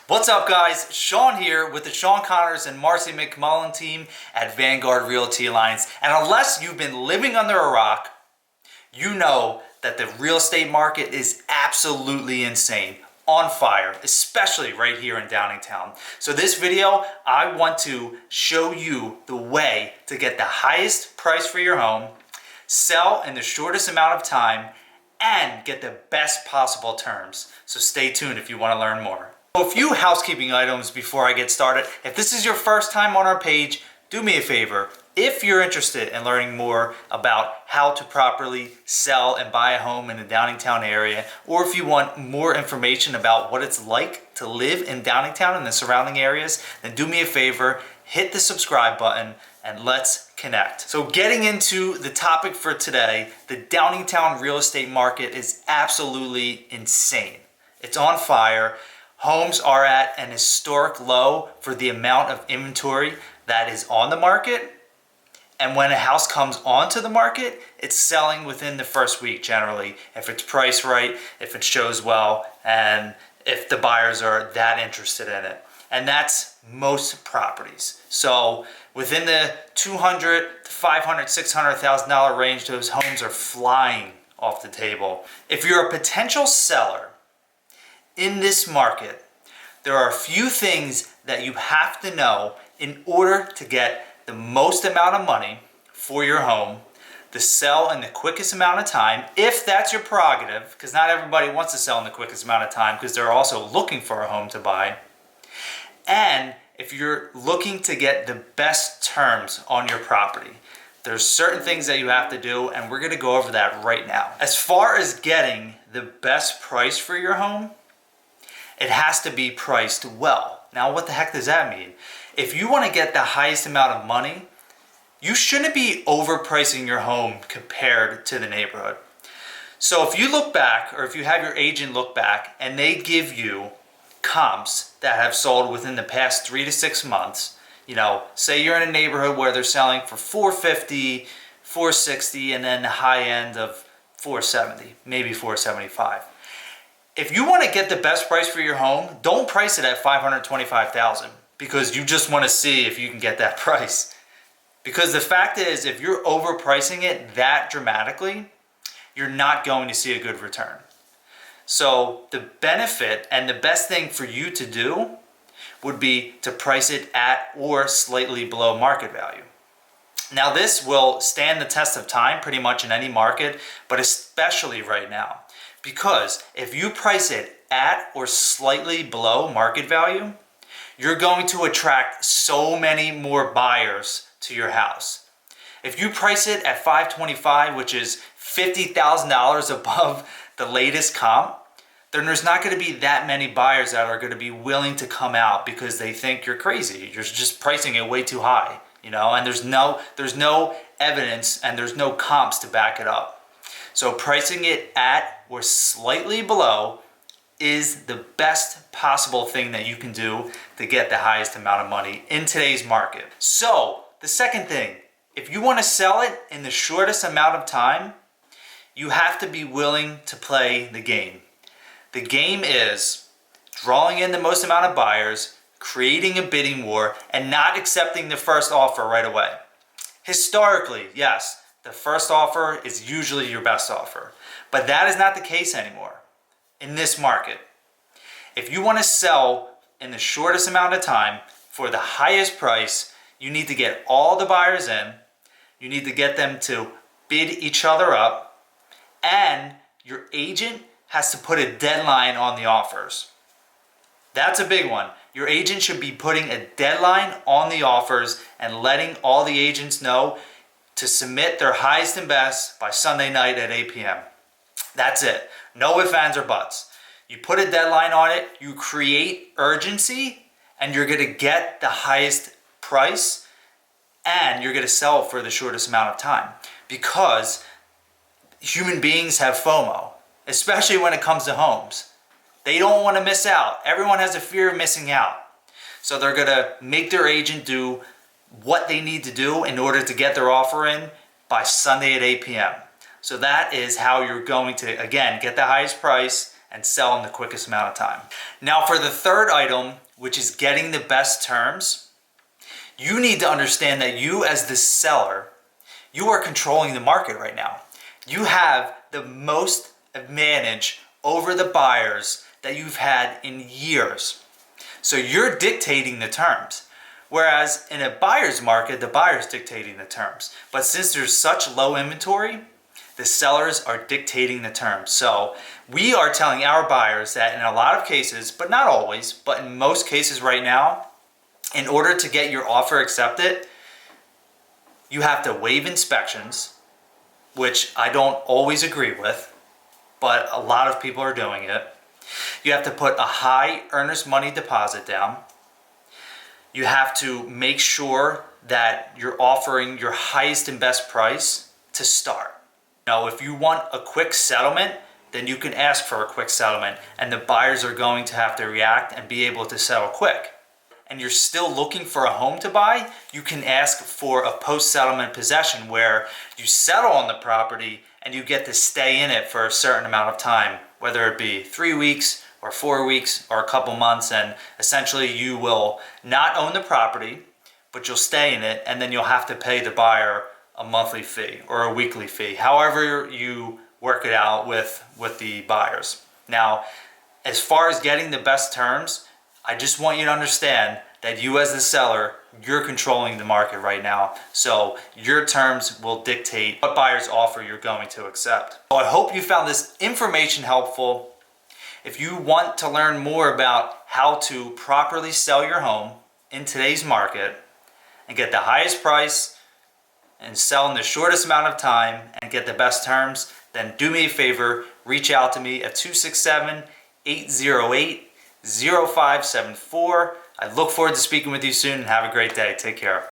What's up, guys? Shawn here with the Shawn Connors and Marcy McMullen team at Vanguard Realty Alliance. And unless you've been living under a rock, you know that the real estate market is absolutely insane, on fire, especially right here in Downingtown. So this video, I want to show you the way to get the highest price for your home, sell in the shortest amount of time, and get the best possible terms. So stay tuned if you want to learn more. A few housekeeping items before I get started. If this is your first time on our page, do me a favor. If you're interested in learning more about how to properly sell and buy a home in the Downingtown area, or if you want more information about what it's like to live in Downingtown and the surrounding areas, then do me a favor, hit the subscribe button and let's connect. So getting into the topic for today, the Downingtown real estate market is absolutely insane. It's on fire. Homes are at an historic low for the amount of inventory that is on the market. And when a house comes onto the market, it's selling within the first week generally, if it's priced right, if it shows well, and if the buyers are that interested in it. And that's most properties. So within the $200,000 to $500,000, $600,000 range, those homes are flying off the table. If you're a potential seller in this market, there are a few things that you have to know in order to get the most amount of money for your home, to sell in the quickest amount of time, if that's your prerogative, because not everybody wants to sell in the quickest amount of time because they're also looking for a home to buy, and if you're looking to get the best terms on your property. There's certain things that you have to do, and we're going to go over that right now. As far as getting the best price for your home, it has to be priced well. Now, what the heck does that mean? If you want to get the highest amount of money, you shouldn't be overpricing your home compared to the neighborhood. So if you look back, or if you have your agent look back, and they give you comps that have sold within the past 3 to 6 months, say you're in a neighborhood where they're selling for $450, $460, and then the high end of $470, maybe $475. If you want to get the best price for your home, don't price it at $525,000 because you just want to see if you can get that price. Because the fact is, if you're overpricing it that dramatically, you're not going to see a good return. So the benefit and the best thing for you to do would be to price it at or slightly below market value. Now this will stand the test of time pretty much in any market, but especially right now. Because if you price it at or slightly below market value, you're going to attract so many more buyers to your house. If you price it at $525,000, which is $50,000 above the latest comp, then there's not going to be that many buyers that are going to be willing to come out because they think you're crazy. You're just pricing it way too high, and there's no evidence and there's no comps to back it up. So pricing it at or slightly below is the best possible thing that you can do to get the highest amount of money in today's market. So the second thing, if you want to sell it in the shortest amount of time, you have to be willing to play the game. The game is drawing in the most amount of buyers, creating a bidding war, and not accepting the first offer right away. Historically, yes, the first offer is usually your best offer, but that is not the case anymore in this market. If you want to sell in the shortest amount of time for the highest price, you need to get all the buyers in, you need to get them to bid each other up, and your agent has to put a deadline on the offers. That's a big one. Your agent should be putting a deadline on the offers and letting all the agents know to submit their highest and best by Sunday night at 8 p.m. That's it. No ifs, ands, or buts. You put a deadline on it, you create urgency, and you're going to get the highest price, and you're going to sell it for the shortest amount of time. Because human beings have FOMO, especially when it comes to homes. They don't want to miss out. Everyone has a fear of missing out. So they're going to make their agent do what they need to do in order to get their offer in by Sunday at 8 p.m. So that is how you're going to, again, get the highest price and sell in the quickest amount of time. Now for the third item, which is getting the best terms, you need to understand that you as the seller, you are controlling the market right now. You have the most advantage over the buyers that you've had in years. So you're dictating the terms. Whereas in a buyer's market, the buyer's dictating the terms. But since there's such low inventory, the sellers are dictating the terms. So we are telling our buyers that in a lot of cases, but not always, but in most cases right now, in order to get your offer accepted, you have to waive inspections, which I don't always agree with, but a lot of people are doing it. You have to put a high earnest money deposit down. You have to make sure that you're offering your highest and best price to start. Now, if you want a quick settlement, then you can ask for a quick settlement, and the buyers are going to have to react and be able to settle quick. And you're still looking for a home to buy, you can ask for a post-settlement possession where you settle on the property and you get to stay in it for a certain amount of time, whether it be 3 weeks or 4 weeks or a couple months, and essentially you will not own the property, but you'll stay in it, and then you'll have to pay the buyer a monthly fee or a weekly fee, however you work it out with the buyers. Now, as far as getting the best terms, I just want you to understand that you as the seller, you're controlling the market right now. So your terms will dictate what buyer's offer you're going to accept. So I hope you found this information helpful. If you want to learn more about how to properly sell your home in today's market and get the highest price and sell in the shortest amount of time and get the best terms, then do me a favor, reach out to me at 267-808-0574. I look forward to speaking with you soon, and have a great day. Take care.